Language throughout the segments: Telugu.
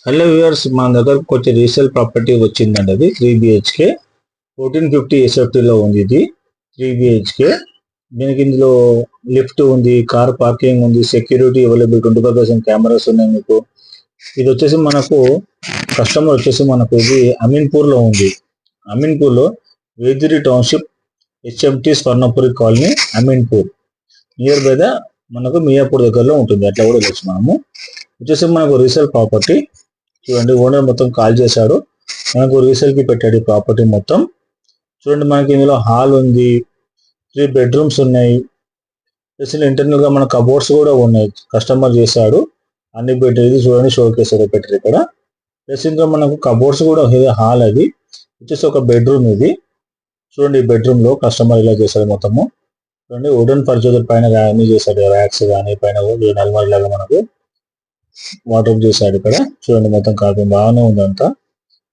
హలో వ్యూవర్స్, మన దగ్గరకు కొంచెం రీసేల్ ప్రాపర్టీ వచ్చిందండి. అది 3 BHK 1450 SFTలో ఉంది. ఇది 3 BHK. దీనికి ఇందులో లిఫ్ట్ ఉంది, కార్ పార్కింగ్ ఉంది, సెక్యూరిటీ అవైలబుల్, 25% కెమెరాస్ ఉన్నాయి మీకు. ఇది వచ్చేసి మనకు కస్టమర్ వచ్చేసి మనకు ఇది అమీన్పూర్లో ఉంది. అమీన్పూర్లో Vediri township HMT Swarnapuri colony Ameenpur nearby the మనకు మియాపూర్ దగ్గరలో ఉంటుంది. అట్లా కూడా వెళ్ళచ్చు. మనము వచ్చేసి మనకు రీసేల్ ప్రాపర్టీ చూడండి. ఓనర్ మొత్తం కాల్ చేశాడు, మనకు రీసేల్కి పెట్టాడు ఈ ప్రాపర్టీ మొత్తం. చూడండి, మనకి ఇందులో హాల్ ఉంది, 3 బెడ్రూమ్స్ ఉన్నాయి. ప్లస్ ఇంటర్నల్ గా మన కబోర్డ్స్ కూడా ఉన్నాయి. కస్టమర్ చేశాడు అన్ని బెడ్. ఇది చూడండి, షో కేస్ పెట్టారు ఇక్కడ. ప్లస్ ఇంకా మనకు కబోర్డ్స్ కూడా హాల్. అది వచ్చేసి ఒక బెడ్రూమ్. ఇది చూడండి, ఈ బెడ్రూమ్ లో కస్టమర్ ఇలా చేశాడు మొత్తము. చూడండి, వుడెన్ ఫర్నిచర్ పైన అన్ని చేశాడు, ర్యాక్స్ కానీ పైన నల్మర్ లాగా మనకు వాటర్ చేశాడు ఇక్కడ. చూడండి, మొత్తం కాపీ బాగానే ఉంది, అంతా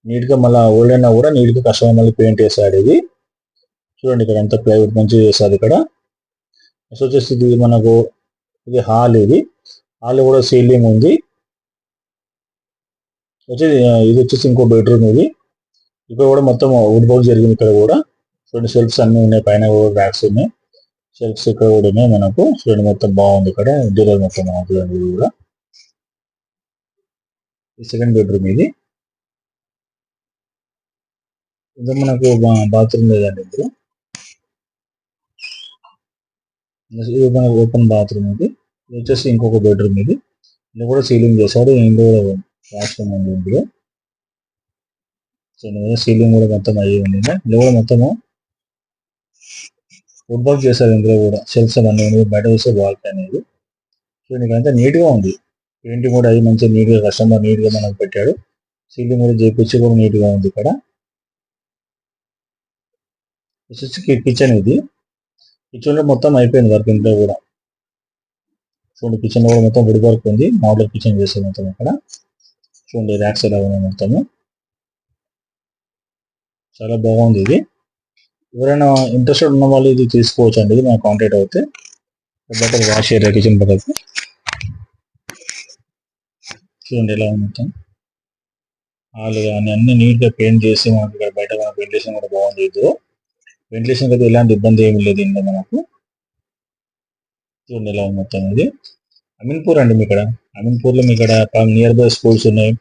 నీట్ గా. మళ్ళీ ఓల్డ్ అయినా కూడా నీట్ గా కస్టమర్ మళ్ళీ పెయింట్ వేసాడు. ఇది చూడండి, ఇక్కడ అంతా ప్లైవుడ్ మంచిగా చేశాడు ఇక్కడ. వచ్చేసి ఇది మనకు ఇది హాల్. ఇది హాల్ కూడా సీలింగ్ ఉంది. ఇది వచ్చేసి ఇంకో బెడ్రూమ్. ఇది ఇక్కడ కూడా మొత్తం వుడ్ బౌల్ జరిగింది. ఇక్కడ కూడా చూడండి, షెల్ఫ్స్ అన్ని ఉన్నాయి, పైన కూడా ర్యాక్స్ ఉన్నాయి, షెల్ఫ్స్ ఇక్కడ కూడా ఉన్నాయి మనకు. చూడండి, మొత్తం బాగుంది ఇక్కడ. ఇంటీరియర్ మొత్తం బాగుంటుంది. ఇది కూడా సెకండ్ బెడ్రూమ్. ఇది ఇంకా మనకు బాత్రూమ్ లేదండి ఇందులో. ఇది మనకు ఓపెన్ బాత్రూమ్. ఇది వచ్చేసి ఇంకొక బెడ్రూమ్. ఇది కూడా సీలింగ్ చేశాడు. ఇందులో వాష్రూమ్ ఉంది. ఇందులో సీలింగ్ కూడా మొత్తం అయ్యి ఉంది. ఇందులో కూడా మొత్తము వుడ్ వర్క్ చేశారు. ఇందులో కూడా షెల్ఫ్స్ అన్నీ బయట వేసే బాల్కనీ అనేది. చూడండి, అంతా నీట్ గా ఉంది. పెయింటింగ్ కూడా అయ్యి మంచిగా నీట్ గా కస్టమర్ నీట్ గా మనకు పెట్టాడు. సీలింగ్ కూడా చేపించి కూడా నీట్ గా ఉంది ఇక్కడ. కిచెన్. ఇది కిచెన్ లో మొత్తం అయిపోయింది వర్క్ ఇంట్లో కూడా. చూడండి, కిచెన్ లో కూడా మొత్తం వుడ్ వర్క్ ఉంది. మోడల్ కిచెన్ చేసే మొత్తం ఇక్కడ. చూడండి, ర్యాక్స్ ఎలా ఉన్నాయి మొత్తము. చాలా బాగుంది. ఇది ఎవరైనా ఇంట్రెస్టెడ్ ఉన్న వాళ్ళు ఇది తీసుకోవచ్చు అండి. ఇది మన కాంటాక్ట్ అవుతే better wash area kitchen better. చూడండి ఎలా ఉంది మొత్తం. హాల్ కానీ అన్ని నీట్ గా పెయింట్ చేసి మనకి ఇక్కడ బయట వెంటిలేషన్ కూడా బాగుంది. ఇది వెంటిలేషన్ అయితే ఎలాంటి ఇబ్బంది ఏమి లేదు ఇందులో మనకు. చూడండి ఎలా ఉంది మొత్తం. ఇది అమీన్పూర్ అండి. మీ ఇక్కడ అమీన్పూర్ లో మీ ఇక్కడ నియర్ బై స్కూల్స్ ఉన్నాయి,